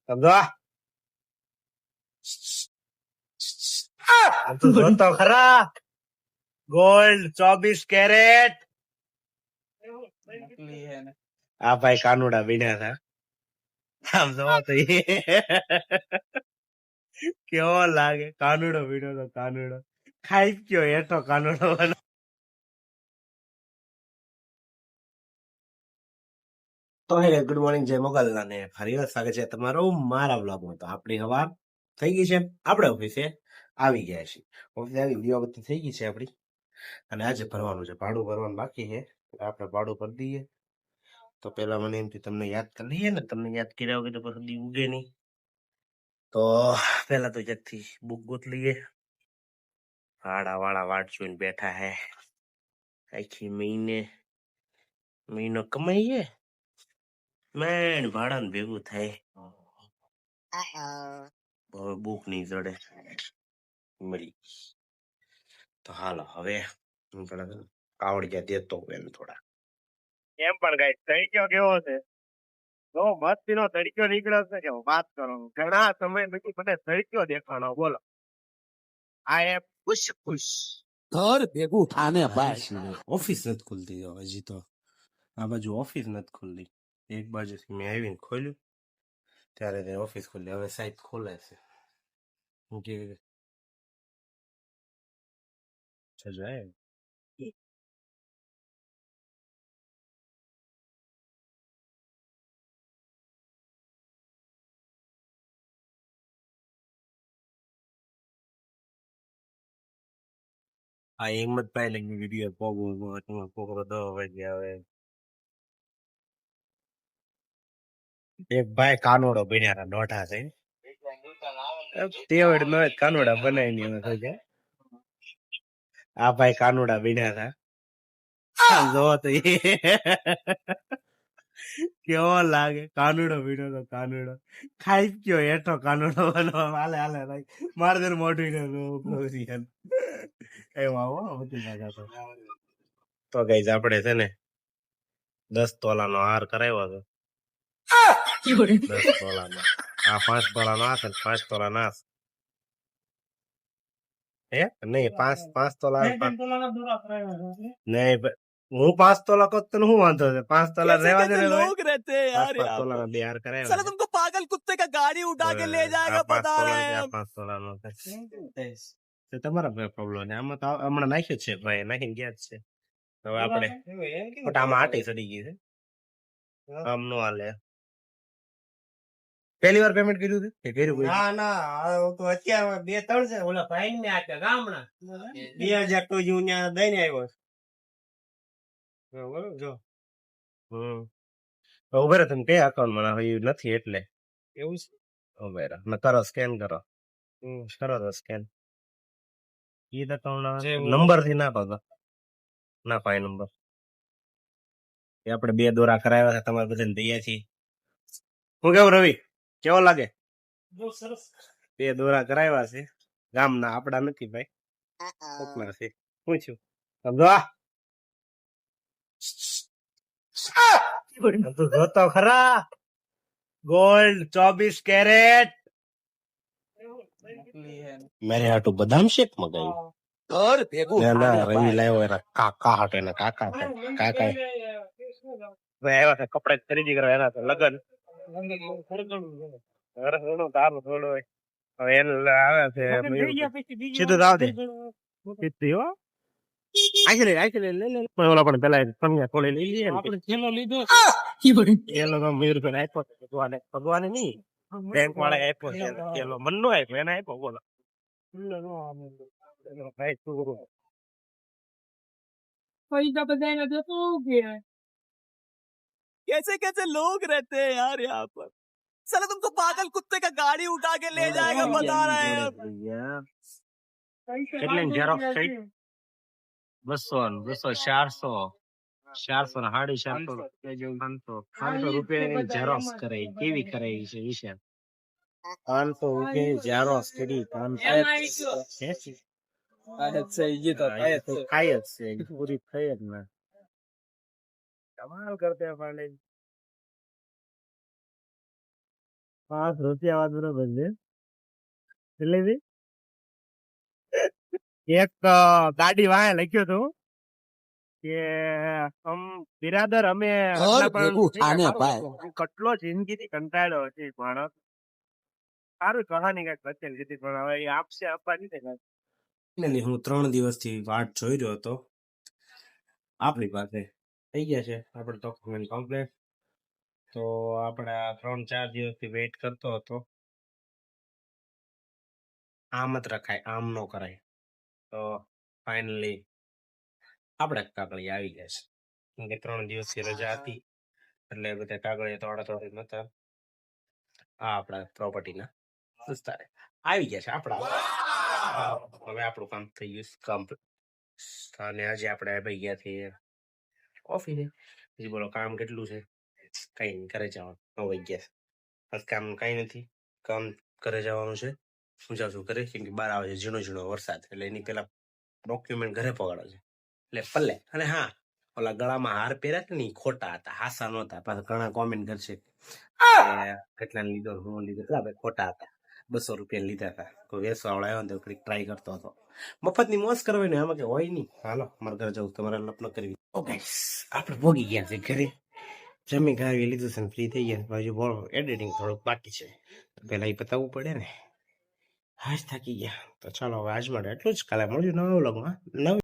સમજો તું જોતો ખરા ગોલ્ડ 24 કેરેટ આ ભાઈ કાનુડા બીના હતા આમ જોવો તો કેવો લાગે કાનુડો બીનો તો કાનુડો ખાઈ ગયો એટો કાનુડો તો હે ગુડ મોર્નિંગ જય મોગલ અને ફરી વાર સ્વાગત છે તમારું મારા બ્લોગમાં. તો આપણી હવા થઈ ગઈ છે, આપણે ઓફિસે આવી ગયા છીએ. ઓફિસે આવી દીવાબત્તી થઈ ગઈ છે આપણી, અને આજે ભરવાનું છે, ભાડું ભરવાનું બાકી છે. આપણે ભાડું ભરી દઈએ. તો પેલા મને એમથી તમને યાદ કરી લઈએ ને, તમને યાદ કર્યા વગર તો પછી ઉગે નહીં. તો પેલા તો જગથી બુક ગોત લઈએ. ભાડા વાળા વાટ જોઈને બેઠા હે, આખી મહિનો કમાઈએ મેન ભાડા ને ભેગું થાય. હવે બુક નહીં જડે મળી. તો હાલો હવે હું પેલા કાવડિયા દેતો હોય એને થોડા. એમ પણ ગાય તડક્યો કેવો છે, બહુ મસ્તી નો તડક્યો નીકળ્યો છે કે વાત કરો. ઘણા સમય પછી મને તડક્યો દેખાણો. બોલો આ એપ ખુશ ઘર ભેગું થાને બસ. ઓફિસ નથી ખુલતી હજી તો. આ બાજુ ઓફિસ નથી ખુલતી. એક બાજુથી મેં આવીને ખોલ્યું ત્યારે તે ઓફિસ ખુલી. હવે સાહેબ ખોલે છે. હું કે જાય આ હિંમતભાઈ લગી વિડીયો પોગો 10 વાગ્યા. હવે એક ભાઈ કાનોડો બન્યા દોઢા છે. તેવડ નો કાનોડા બનાવી ની થઈ જાય. આ ભાઈ કાનોડા બન્યા હતા. જો તો કેવો લાગે કાનુડો બીનો તો કાનુડો ખાઈ ગયો એટો કાનુડો બનવા. હાલે હાલે મારે દર મોઢું તો ગઈ આપણે છે ને 10 તોલાનો હાર કરાવ્યો હતો. 10 તોલાનો આ 5 તોલાનો આ 5 તોલા ના હે નહીં 5 તોલા નહીં. હું 5 તોલા કહું તને શું વાંધો છે? 5 તોલા રહેવા દે. लोग रहते हैं यार 5 તોલા ના બે હાર કરાવ્યા. साला तुमको पागल कुत्ते का गाड़ी उठा के ले जाएगा बता रहे हैं 5 તોલાનો તમારા પ્રોબ્લેમ ને. આમાં તો હમણાં નાખ્યું છે ભાઈ, નાખીને ગયા જ છે. હવે આપણે આમાં આટી ચડી ગઈ છે. આમ નો હાલે. પહેલી વાર પેમેન્ટ કર્યું છે કે કર્યું? ના ના અત્યારે 2-3 છે. ઓલા ભાઈ ને આપ્યા ગામડા 2000 તો હું ત્યાં દઈને આવ્યો જો. ઉભેરા તમે કયા અકાઉન્ટમાં નથી એટલે એવું છે. ઉભેરા કરો, સ્કેન કરો. કરો તો સ્કેન. ઈ અકાઉન્ટ નંબર થી ના પાડો, ના પાય નંબર. એ આપણે 2 દોરા કરાવ્યા છે તમારે બધાને દઈયાથી. હું કેવું રવિ, કેવો લાગે? સરસ. 2 દોરા કરાવ્યા છે ગામના, આપડા નથી ભાઈ, કોકના છે. પૂછ્યું સમજો જોતો ખરા ગોલ્ડ 24 કેરેટ. મેરે હાટુ બદામ શેક મગાવ્યું. घर भेगुं ના રવિ લાવ્યો એના કાકા હાટુ. એના કાકા કાકા આવ્યા છે કપડા ખરીદી કરવા. એના તો લગન તારું થોડું હવે એને આવે છે સીધું આવ દે સીધી હો. ઓલા પણ પેલા કન્યા ખોલી લઈ લઈએ. એ લોકો મયુરભાઈ આપ્યો ભગવાને નહીં, બેંક વાળા આપ્યો છે. મન નો આપ્યો, એને આપ્યો. બોલો पैसा बजाएगा तो क्या? कैसे कैसे लोग रहते हैं यार यहाँ पर. साला तुमको पागल कुत्ते का गाड़ी उठा के ले जाएगा बता रहे हैं. કેટલી ઝેરોક્સ થઈ? 200 400 400 ને 450 500 રૂપિયાની ઝેરોક્સ કરે. કેવી કરે છે વિશે 500 રૂપિયાની ઝેરોક્સ કરી. 580 ખાય જ છે પૂરી થઈ જ ને. કમાલ કરતે પાંડે. ₹5 બરોબર છે એટલે એક ગાડી વાંહે લખ્યો હતો કે બિરાદર અમે આટલા પણ કેટલો જિંદગીથી કંટાળ્યો છે માણસ સારું કહાની કઈક બચેલ હતી પણ હવે એ આપશે આપવાની ને હું 3 દિવસથી વાટ જોઈ રહ્યો હતો આપણી પાસે થઈ ગયા છે આપણે ડોક્યુમેન્ટ કમ્પ્લીટ તો આપણે 3-4 દિવસથી વેઇટ કરતો હતો આમ જ રખાય આમ નો કરાય તો ફાઇનલી આપણે કાગળિયા આવી ગયા છે કેમ કે 3 દિવસની રજા હતી એટલે બધા કાગળિયા તોડાતોડી નતા આ આપણા પ્રોપર્ટીના દસ્તારે આવી ગયા છે આપણા હવે આપણું કામ થઈ ગયું કમ્પ્લીટ અને આજે આપણે ભાઈ ગયા છીએ ઓફિસે પછી બોલો કામ કેટલું છે કઈ નહીં ઘરે જવાનું 9 વાગ્યા આજ કામ કઈ નથી કામ ઘરે જવાનું છે હું જાઉં છું ઘરે કેમ કે બહાર આવે છે ઝીણો ઝીણો વરસાદ એટલે એની પેલા ડોક્યુમેન્ટ ઘરે પકડે છે એટલે પલ્લે અને હા ઓલા ગળામાં હાર પહેર્યા છે ને ઈ ખોટા હતા હાસા નહોતા પાછા ઘણા કોમેન્ટ કરશે કેટલા લીધો હું લીધો કેટલા ભાઈ ખોટા હતા ₹200 લીધા હતા કોઈ વેસવા વાળો આવ્યો ને તો ટ્રાય કરતો હતો મફતની મોજ કરવી ને આમાં કે હોય નહીં હાલો મારા ઘરે જવું તમારે લપન કરવી ઓકે આપણે ભોગી ગયા છે ઘરે જમી ખાવી લીધું છે ફ્રી થઈ ગયા બાજુ બોલો એડિટિંગ થોડુંક બાકી છે પેલા એ પતાવવું પડે ને હાજ થાકી ગયા તો ચાલો હવે આજ માટે એટલું જ કાલે મળ્યું નવા વ્લોગમાં નવી